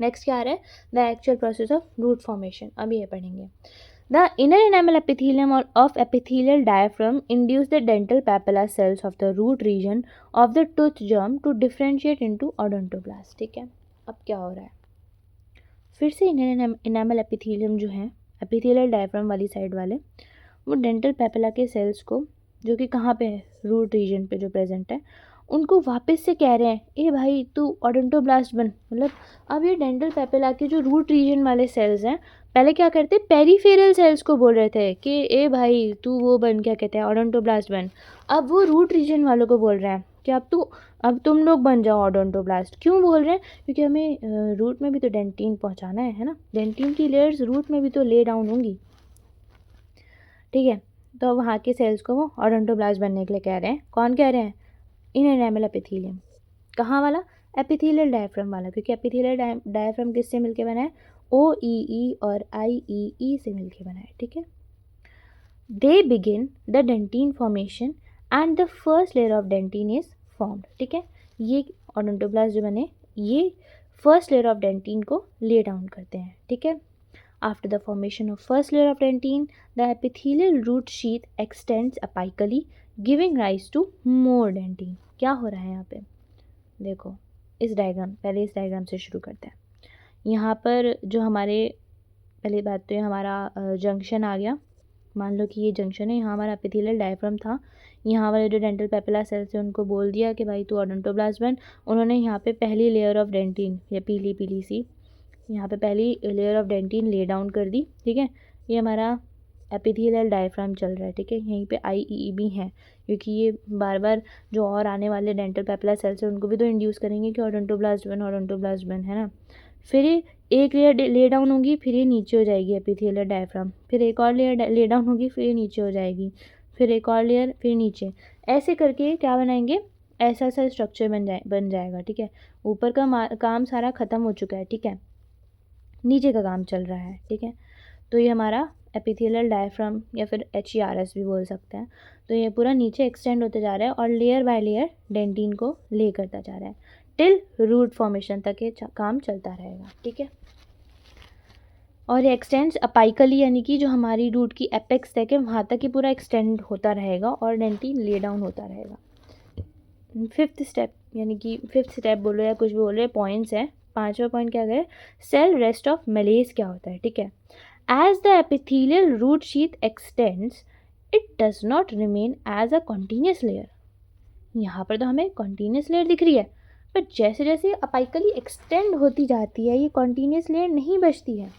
Speaker 1: नेक्स्ट क्या आ रहा है? The actual process of root formation, अब ये पढ़ेंगे। The inner enamel epithelium of epithelial diaphragm induce the dental papilla cells of the root region of the tooth germ to differentiate into odontoblast, ठीक है। अब क्या हो रहा है? फिर से इनर एनामल एपिथेलियम जो है एपिथेलियल डायफ्राम वाली साइड वाले, वो डेंटल पैपिला के सेल्स को, जो कि कहाँ पे है? रूट रीजन पे जो प्रेजेंट है, उनको वापस से कह रहे हैं, ए भाई तू ओडोंटोब्लास्ट बन। मतलब अब ये डेंटल पैपिला के जो रूट रीजन वाले सेल्स हैं, पहले क्या करते, पेरीफेरल सेल्स को बोल रहे थे कि ए भाई तू वो बन, क्या कहते हैं, ओडोंटोब्लास्ट बन। अब वो रूट रीजन वालों को बोल रहे हैं कि अब तुम लोग बन जाओ ओडोंटोब्लास्ट। क्यों बोल रहे हैं? क्योंकि हमें रूट में भी तो डेंटिन पहुंचाना है ना, डेंटिन की लेयर्स रूट में भी तो ले डाउन होंगी, ठीक है। तो वहाँ के सेल्स को वो ओडोंटोब्लास्ट बनने के लिए कह रहे हैं। कौन कह रहे हैं? Inner enamel epithelium. कहाँ वाला? एपिथेलियल डायफ्राम वाला, क्योंकि एपिथेलियल डायफ्राम किससे मिलके बना है? OEE और IEE से मिलके बना है, ठीक है। They begin the dentin formation and the first layer of dentin is formed, ठीक है। ये ओडोंटोब्लास्ट जो बने, ये फर्स्ट लेयर ऑफ डेंटिन को ले डाउन करते हैं, ठीक है। After the formation of first layer of dentine, the epithelial root sheath extends apically, giving rise to more dentine. क्या हो रहा है यहाँ पे, देखो इस डायग्राम, पहले इस डायग्राम से शुरू करते हैं. यहाँ पर जो हमारे, पहली बात तो ये हमारा जंक्शन आ गया. मान लो कि ये जंक्शन है, यहाँ हमारा एपिथेलियल डायफ्राम था. यहाँ वाले जो डेंटल पेपिला सेल्स है उनको बोल दिया कि भाई तू ओडोंटोब्लास्ट बन. उन्होंने यहाँ पे पहली लेयर ऑफ डेंटिन, या पीली पीली सी, यहाँ पे पहली layer of dentin lay down कर दी. ठीक है, ये हमारा एपिथेलियल डायफ्राम चल रहा है. ठीक है, यहीं पे IEE भी है, क्योंकि ये बार बार जो और आने वाले डेंटल पेपिला सेल्स है उनको भी तो इंड्यूस करेंगे कि ओडोंटोब्लास्ट बन, है ना. फिर ये एक लेयर ले डाउन होगी, फिर ये नीचे हो जाएगी एपिथेलियल डायफ्राम, फिर एक और लेयर ले डाउन होगी, फिर ये नीचे हो जाएगी, फिर एक और लेयर, फिर नीचे. ऐसे करके क्या बनाएंगे, ऐसा सा स्ट्रक्चर बन जाएगा. ठीक है, ऊपर का काम सारा ख़त्म हो चुका है. ठीक है, नीचे का काम चल रहा है. ठीक है, तो ये हमारा एपिथेलियल डायफ्राम या फिर HERS भी बोल सकते हैं. तो ये पूरा नीचे एक्सटेंड होते जा रहा है और लेयर बाय लेयर डेंटिन को ले करता जा रहा है टिल रूट फॉर्मेशन तक ये काम चलता रहेगा. ठीक है, और ये एक्सटेंड्स अपाइकली, यानी कि जो हमारी रूट की एपेक्स तक है वहाँ तक ही पूरा एक्सटेंड होता रहेगा और डेंटिन ले डाउन होता रहेगा. 5th स्टेप, यानी कि 5th स्टेप बोलो या कुछ भी बोलो, पॉइंट्स है. 5वां पॉइंट क्या करें, सेल रेस्ट ऑफ मेलेज क्या होता है. ठीक है, as the epithelial root sheath extends it does not remain as a continuous layer. यहाँ पर तो हमें कॉन्टीन्यूस लेयर दिख रही है, पर जैसे जैसे अपाइकली एक्सटेंड होती जाती है ये कॉन्टीन्यूस लेयर नहीं बचती है,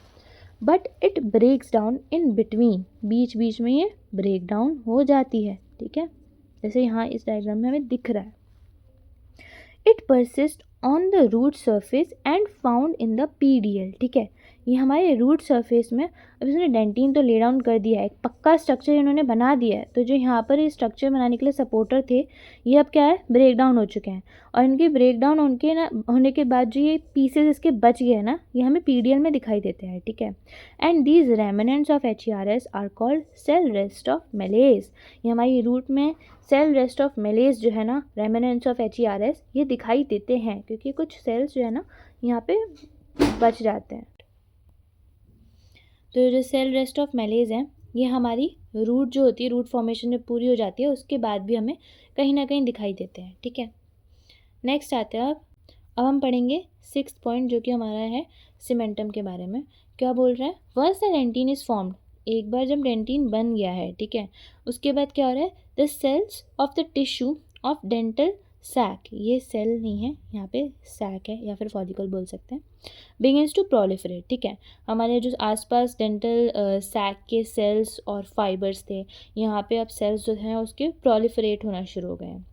Speaker 1: but it breaks down in between, बीच बीच में ये ब्रेक डाउन हो जाती है. ठीक है, जैसे यहाँ इस डायग्राम में हमें दिख रहा है. It persist on the root surface and found in the PDL. ठीक है, ये हमारे रूट सरफेस में, अब इसने डेंटिन तो ले डाउन कर दिया है, एक पक्का स्ट्रक्चर इन्होंने बना दिया है. तो जो यहाँ पर ये स्ट्रक्चर बनाने के लिए सपोर्टर थे, ये अब क्या है, ब्रेक डाउन हो चुके हैं. और इनके ब्रेक डाउन होने के बाद जो ये पीसेस इसके बच गए हैं ना, ये हमें PDL में दिखाई देते हैं. ठीक है, and these remnants of HERS are called cell rest of Malassez. ये हमारी रूट में सेल रेस्ट ऑफ मेलेज जो है ना, रेमिनेंट्स ऑफ HERS, ये दिखाई देते हैं क्योंकि कुछ सेल्स जो है ना यहाँ पे बच जाते हैं. तो जो सेल रेस्ट ऑफ मेलेज है ये हमारी रूट जो होती है, रूट फॉर्मेशन में पूरी हो जाती है, उसके बाद भी हमें कहीं ना कहीं दिखाई देते हैं. ठीक है, नेक्स्ट आते हैं. अब हम पढ़ेंगे 6th पॉइंट, जो कि हमारा है सीमेंटम के बारे में. क्या बोल रहा है, once the dentin is formed, एक बार जब डेंटिन बन गया है, ठीक है, उसके बाद क्या हो रहा है, the cells of the tissue of dental sac, ये सेल नहीं है यहाँ पे, सैक है या फिर फॉलिकल बोल सकते हैं, बिगिंस टू प्रोलिफरेट. ठीक है, हमारे जो आसपास डेंटल सैक के सेल्स और फाइबर्स थे, यहाँ पे अब सेल्स जो हैं उसके प्रोलिफरेट होना शुरू हो गए हैं.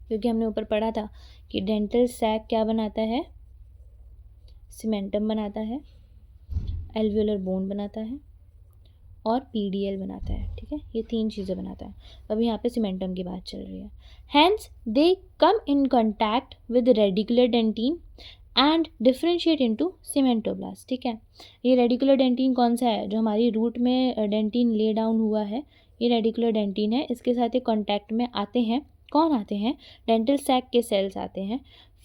Speaker 1: क्योंकि हमने ऊपर पढ़ा था कि डेंटल सैक क्या बनाता है, सीमेंटम बनाता है, एल्वियोलर बोन बनाता है और PDL बनाता है. ठीक है, ये 3 चीज़ें बनाता है. अभी यहाँ पे सीमेंटम की बात चल रही है. Hence they come in contact with radicular dentin and differentiate into cementoblast. ठीक है, ये रेडिकुलर डेंटिन कौन सा है, जो हमारी रूट में डेंटिन ले डाउन हुआ है, ये रेडिकुलर डेंटिन है. इसके साथ ये कॉन्टैक्ट में आते हैं, कौन आते हैं, डेंटल सैक के सेल्स आते हैं.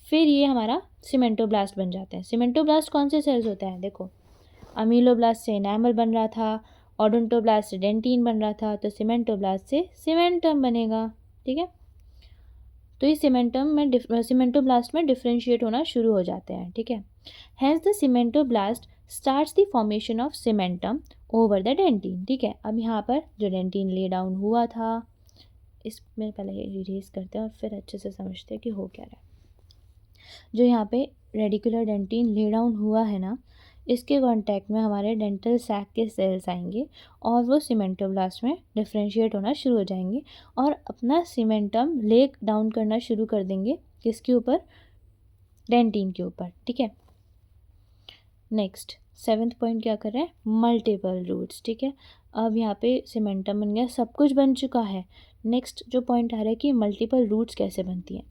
Speaker 1: फिर ये हमारा सीमेंटोब्लास्ट बन जाते हैं. सीमेंटोब्लास्ट कौन से सेल्स होते हैं, देखो अमीलोब्लास्ट से एनामल बन रहा था, ओडोंटोब्लास्ट से डेंटिन बन रहा था, तो सीमेंटोब्लास्ट से सीमेंटम बनेगा. ठीक है, तो ये सीमेंटोब्लास्ट में डिफ्रेंशिएट होना शुरू हो जाते हैं. ठीक है, hence the cementoblast starts the formation of cementum over the dentin. ठीक है, अब यहाँ पर जो डेंटिन ले डाउन हुआ था, इसमें पहले इरेज करते हैं और फिर अच्छे से समझते हैं कि हो क्या रहा है. जो यहाँ पे रेडिकुलर डेंटिन ले डाउन हुआ है ना, इसके कांटेक्ट में हमारे डेंटल सैक के सेल्स आएंगे और वो सीमेंटोब्लास्ट में डिफ्रेंशिएट होना शुरू हो जाएंगे और अपना सीमेंटम ले डाउन करना शुरू कर देंगे, किसके ऊपर, डेंटिन के ऊपर. ठीक है, नेक्स्ट 7th पॉइंट क्या कर रहे हैं, मल्टीपल रूट्स. ठीक है, अब यहाँ पे सीमेंटम बन गया, सब कुछ बन चुका है. नेक्स्ट जो पॉइंट आ रहा है कि मल्टीपल रूट्स कैसे बनती हैं.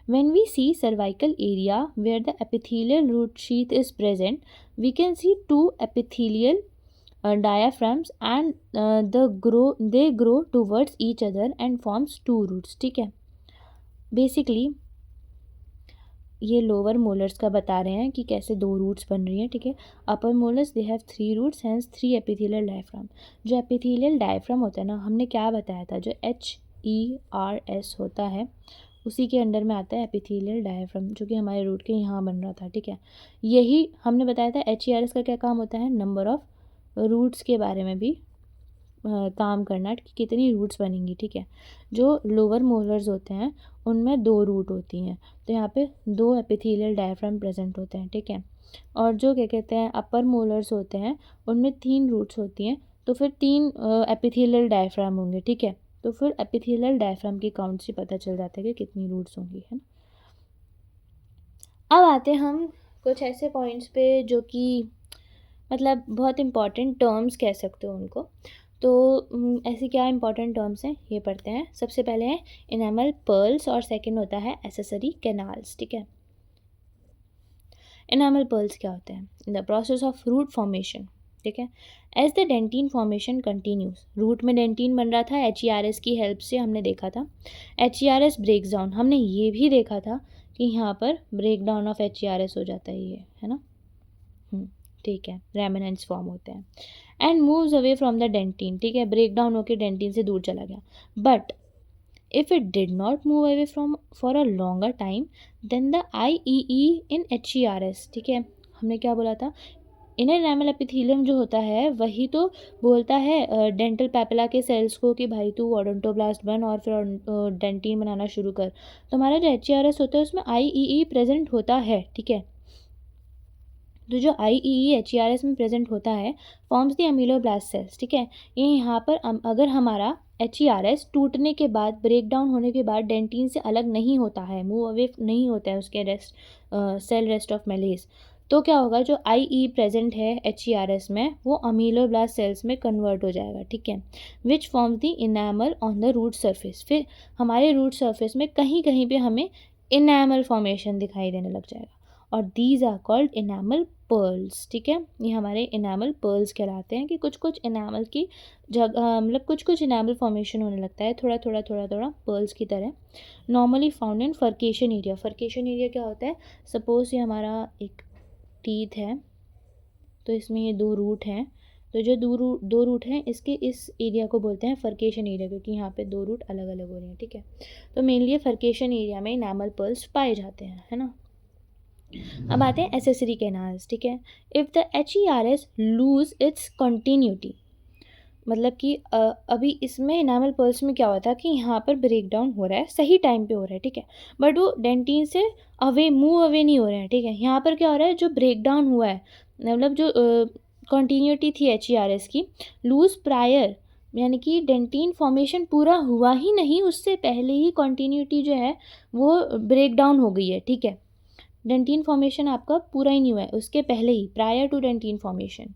Speaker 1: When we see cervical area where the epithelial root sheath is present, we can see 2 epithelial diaphragms and they grow towards each other and forms 2 roots. ठीक है, बेसिकली ये लोअर मोलर्स का बता रहे हैं कि कैसे 2 रूट्स बन रही हैं, ठीक है। Upper molars they have 3 roots hence 3 epithelial diaphragm. जो एपिथेलियल डायफ्राम होता है ना, हमने क्या बताया था, जो HERS होता है उसी के अंडर में आता है एपिथेलियल डायफ्राम, जो कि हमारे रूट के यहाँ बन रहा था, ठीक है। यही हमने बताया था HERS का क्या काम होता है, नंबर ऑफ रूट्स के बारे में भी काम करना कि कितनी रूट्स बनेंगी, ठीक है। जो लोअर मोलर्स होते हैं उनमें 2 रूट होती हैं, तो यहाँ पे 2 एपिथेलियल डायफ्राम प्रेजेंट होते हैं, ठीक है। और जो क्या कहते हैं अपर मोलर्स होते हैं उनमें 3 रूट्स होती हैं, तो फिर 3 एपिथेलियल डायफ्राम होंगे, ठीक है। तो फिर एपिथेलियल डायफ्राम की काउंट से पता चल जाता है कि कितनी रूट्स होंगी, है ना। अब आते हैं हम कुछ ऐसे पॉइंट्स पे जो कि मतलब बहुत इंपॉर्टेंट टर्म्स कह सकते हो उनको। तो ऐसे क्या इंपॉर्टेंट टर्म्स हैं ये पढ़ते हैं। सबसे पहले है इनेमल पर्ल्स और सेकंड होता है एसेसरी कैनाल्स, ठीक है। इनेमल पर्ल्स क्या होते हैं, the process of root formation, ठीक है। As the dentin formation continues, root में डेंटिन बन रहा था HERS की हेल्प से, हमने देखा था। HERS ब्रेक्स डाउन, हमने ये भी देखा था कि यहाँ पर ब्रेक डाउन ऑफ HERS हो जाता है, ये है ना, ठीक है, रेमिनेंट्स फॉर्म होते हैं। And moves away from the dentin, ठीक है, ब्रेक डाउन होकर डेंटिन से दूर चला गया। But if it did not move away from for a longer time then the IEE in HERS, ठीक है। हमने क्या बोला था, इनर एनामल एपिथेलियम जो होता है वही तो बोलता है डेंटल पैपिला के सेल्स को कि भाई तू ओडोंटोब्लास्ट बन और फिर डेंटिन बनाना शुरू कर। तो हमारा जो HERS होता है उसमें IEE प्रेजेंट होता है, ठीक है। तो जो IEE HERS में प्रेजेंट होता है फॉर्म्स द अमीलोब्लास्ट सेल्स, ठीक है। ये यहाँ पर अगर हमारा HERS टूटने के बाद, ब्रेक डाउन होने के बाद डेंटिन से अलग नहीं होता है, मूव अवे नहीं होता है उसके सेल रेस्ट ऑफ मेलेज, तो क्या होगा, जो IE प्रेजेंट है HERS में वो अमीलोब्लास्ट सेल्स में कन्वर्ट हो जाएगा, ठीक है। Which forms the enamel on the root surface, फिर हमारे रूट सरफेस में कहीं कहीं पे हमें इनेमल फॉर्मेशन दिखाई देने लग जाएगा, और these are called enamel pearls, ठीक है। ये हमारे इनेमल पर्ल्स कहलाते हैं कि कुछ कुछ इनेमल की जगह मतलब कुछ कुछ इनेमल फॉर्मेशन होने लगता है थोड़ा थोड़ा थोड़ा थोड़ा पर्ल्स की तरह। Normally found in furcation area, furcation area क्या होता है, सपोज ये हमारा एक टीथ है, तो इसमें ये 2 रूट हैं, तो जो दो रूट हैं इसके इस एरिया को बोलते हैं फर्केशन एरिया, क्योंकि यहाँ पे 2 रूट अलग अलग हो रहे हैं, ठीक है। तो मेनली फर्केशन एरिया में इनेमल पर्ल्स पाए जाते हैं, है ना। अब आते हैं एसेसरी कैनाल्स, ठीक है। If the HERS lose its continuity, मतलब कि अभी इसमें इनामल पर्ल्स में क्या होता है कि यहाँ पर ब्रेक डाउन हो रहा है, सही टाइम पे हो रहा है, ठीक है, बट वो डेंटिन से मूव अवे नहीं हो रहे हैं, ठीक है। यहाँ पर क्या हो रहा है, जो ब्रेक डाउन हुआ है, मतलब जो कंटिन्यूटी थी HERS की, लूज प्रायर, यानी कि डेंटिन फॉर्मेशन पूरा हुआ ही नहीं, उससे पहले ही कंटिन्यूटी जो है वो ब्रेक डाउन हो गई है, ठीक है। डेंटिन फॉर्मेशन आपका पूरा ही नहीं हुआ है, उसके पहले ही, prior to dentin formation,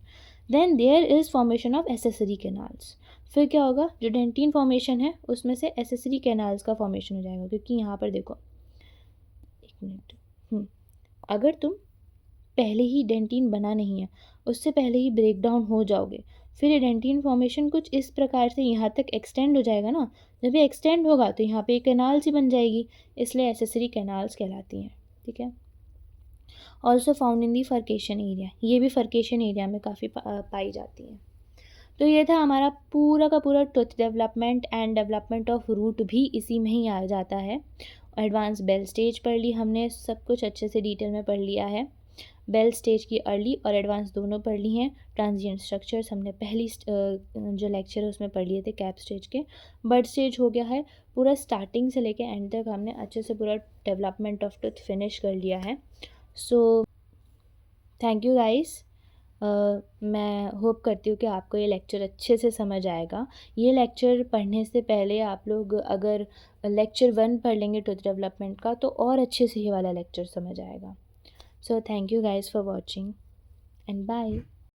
Speaker 1: then there is formation of accessory canals. फिर क्या होगा, जो डेंटिन फॉर्मेशन है उसमें से एसेसरी कैनाल्स का फॉर्मेशन हो जाएगा, क्योंकि यहाँ पर देखो, एक मिनट, अगर तुम पहले ही डेंटिन बना नहीं है, उससे पहले ही ब्रेक डाउन हो जाओगे, फिर ये डेंटिन फॉर्मेशन कुछ इस प्रकार से यहाँ तक एक्सटेंड हो जाएगा ना, जब ये एक्सटेंड होगा तो यहाँ पे एक कैनाल सी बन जाएगी, इसलिए एसेसरी कैनाल्स कहलाती हैं, ठीक है। Also found in the furcation area, ये भी फर्केशन एरिया में काफ़ी पाई जाती हैं। तो ये था हमारा पूरा का पूरा tooth development and development of root भी इसी में ही आ जाता है। एडवांस बेल स्टेज पढ़ ली हमने, सब कुछ अच्छे से डिटेल में पढ़ लिया है। बेल स्टेज की अर्ली और एडवांस दोनों पढ़ ली हैं। ट्रांजिएंट स्ट्रक्चर्स हमने पहली जो लेक्चर है उसमें पढ़ लिए थे कैप स्टेज के। बर्ड स्टेज हो गया है, पूरा स्टार्टिंग से लेके एंड तक हमने अच्छे से पूरा डेवलपमेंट ऑफ टूथ फिनिश कर लिया है। सो थैंक यू गाइस। मैं होप करती हूँ कि आपको ये लेक्चर अच्छे से समझ आएगा। ये लेक्चर पढ़ने से पहले आप लोग अगर लेक्चर 1 पढ़ लेंगे टूथ डेवलपमेंट का, तो और अच्छे से ये वाला लेक्चर समझ आएगा। So thank you guys for watching and bye.